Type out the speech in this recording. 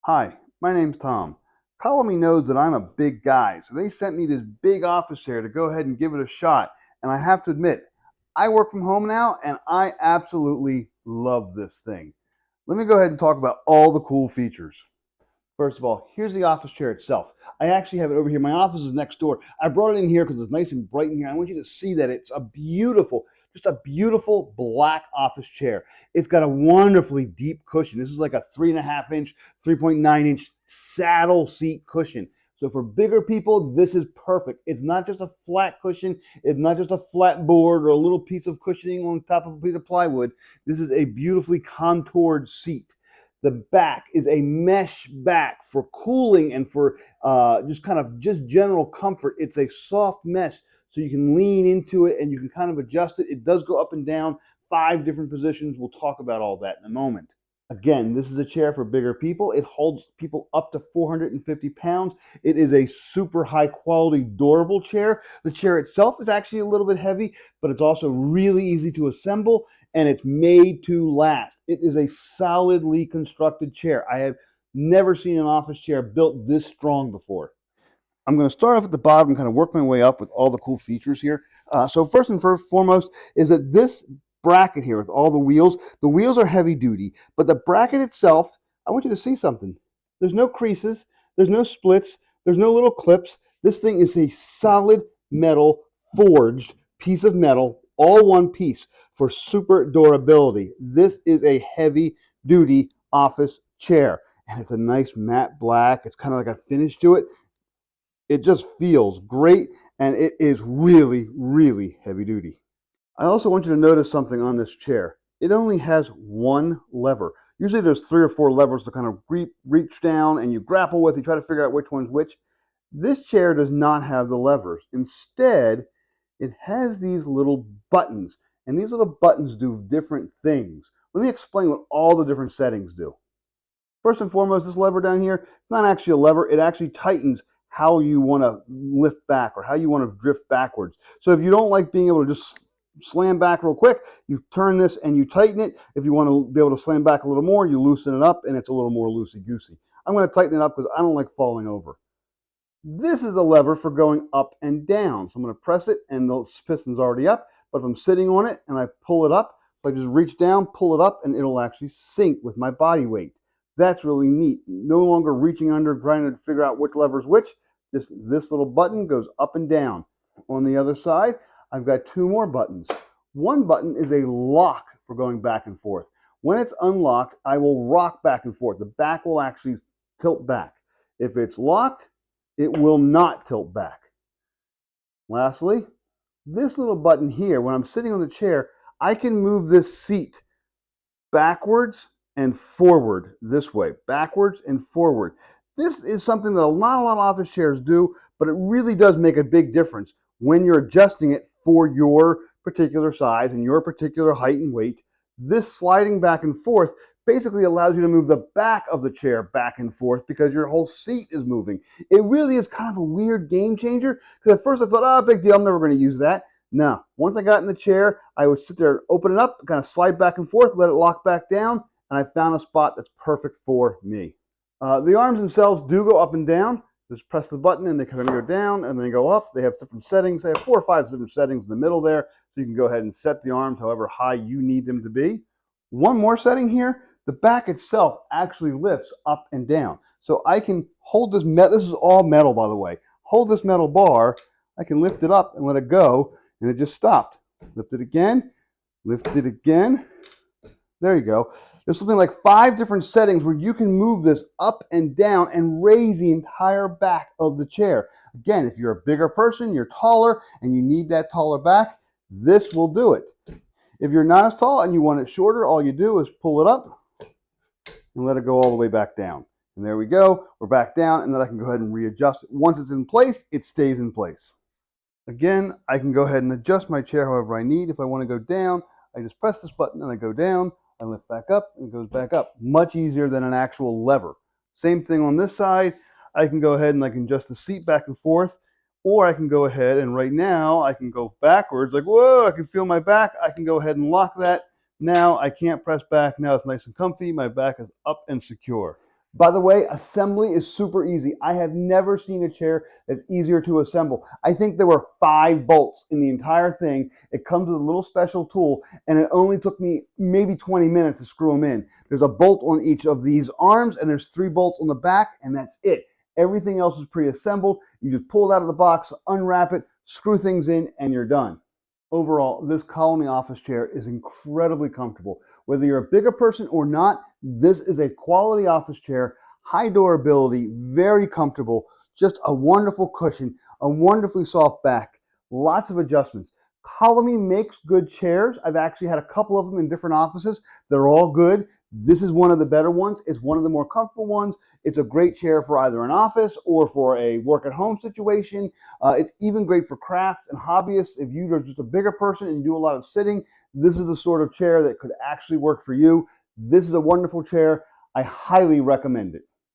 Hi, my name's Tom. Colony knows that I'm a big guy, so they sent me this big office chair to go ahead and give it a shot. And I have to admit, I work from home now and I absolutely love this thing. Let me go ahead and talk about all the cool features. First of all, here's the office chair itself. I actually have it over here. My office is next door. I brought it in here because it's nice and bright in here. I want you to see that it's just a beautiful black office chair. It's got a wonderfully deep cushion. This is like a 3.5 inch, 3.9 inch saddle seat cushion. So for bigger people, this is perfect. It's not just a flat cushion. It's not just a flat board or a little piece of cushioning on top of a piece of plywood. This is a beautifully contoured seat. The back is a mesh back for cooling and for just general comfort. It's a soft mesh, so you can lean into it and you can kind of adjust it. It does go up and down 5 different positions. We'll talk about all that in a moment. Again, this is a chair for bigger people. It holds people up to 450 pounds. It is a super high quality, durable chair. The chair itself is actually a little bit heavy, but it's also really easy to assemble and it's made to last. It is a solidly constructed chair. I have never seen an office chair built this strong before. I'm going to start off at the bottom and kind of work my way up with all the cool features here. So first and foremost is that this bracket here with all the wheels are heavy duty, but the bracket itself, I want you to see something. There's no creases, there's no splits, there's no little clips. This thing is a solid metal forged piece of metal, all one piece for super durability. This is a heavy duty office chair and it's a nice matte black. It's kind of like a finish to it. It just feels great and it is really, really heavy duty. I also want you to notice something on this chair. It only has one lever. Usually there's 3 or 4 levers to kind of reach down and you grapple with, you try to figure out which one's which. This chair does not have the levers. Instead, it has these little buttons, and these little buttons do different things. Let me explain what all the different settings do. First and foremost, this lever down here, it's not actually a lever, it actually tightens how you want to lift back or how you want to drift backwards. So if you don't like being able to just slam back real quick, you turn this and you tighten it. If you want to be able to slam back a little more, you loosen it up and it's a little more loosey-goosey. I'm going to tighten it up because I don't like falling over. This is a lever for going up and down. So I'm going to press it and the piston's already up, but if I'm sitting on it and I pull it up, if I just reach down, pull it up, and it'll actually sink with my body weight. That's really neat. No longer reaching under, trying to figure out which lever is which. Just this little button goes up and down. On the other side, I've got 2 more buttons. One button is a lock for going back and forth. When it's unlocked, I will rock back and forth. The back will actually tilt back. If it's locked, it will not tilt back. Lastly, this little button here, when I'm sitting on the chair, I can move this seat backwards and forward this way, backwards and forward. This is something that not a lot of office chairs do, but it really does make a big difference when you're adjusting it for your particular size and your particular height and weight. This sliding back and forth basically allows you to move the back of the chair back and forth because your whole seat is moving. It really is kind of a weird game changer because at first I thought, oh, big deal, I'm never going to use that. No, once I got in the chair, I would sit there, open it up, kind of slide back and forth, let it lock back down, and I found a spot that's perfect for me. The arms themselves do go up and down. Just press the button and they kind of go down and then go up. They have different settings. They have 4 or 5 different settings in the middle there. So you can go ahead and set the arms however high you need them to be. One more setting here, the back itself actually lifts up and down. So I can hold this this is all metal by the way, hold this metal bar, I can lift it up and let it go and it just stopped. Lift it again, lift it again. There you go. There's something like 5 different settings where you can move this up and down and raise the entire back of the chair. Again, if you're a bigger person, you're taller, and you need that taller back, this will do it. If you're not as tall and you want it shorter, all you do is pull it up and let it go all the way back down. And there we go. We're back down, and then I can go ahead and readjust it. Once it's in place, it stays in place. Again, I can go ahead and adjust my chair however I need. If I want to go down, I just press this button and I go down. I lift back up and it goes back up. Much easier than an actual lever. Same thing on this side. I can go ahead and I can adjust the seat back and forth, or I can go ahead and right now I can go backwards like, whoa, I can feel my back. I can go ahead and lock that. Now I can't press back. Now it's nice and comfy. My back is up and secure. By the way, assembly is super easy. I have never seen a chair that's easier to assemble. I think there were 5 bolts in the entire thing. It comes with a little special tool, and it only took me maybe 20 minutes to screw them in. There's a bolt on each of these arms, and there's 3 bolts on the back, and that's it. Everything else is pre-assembled. You just pull it out of the box, unwrap it, screw things in, and you're done. Overall, this Colony office chair is incredibly comfortable. Whether you're a bigger person or not, this is a quality office chair, high durability, very comfortable, just a wonderful cushion, a wonderfully soft back, lots of adjustments. Colony makes good chairs. I've actually had a couple of them in different offices. They're all good. This is one of the better ones. It's one of the more comfortable ones. It's a great chair for either an office or for a work at home situation. It's even great for crafts and hobbyists. If you are just a bigger person and you do a lot of sitting, this is the sort of chair that could actually work for you. This is a wonderful chair. I highly recommend it.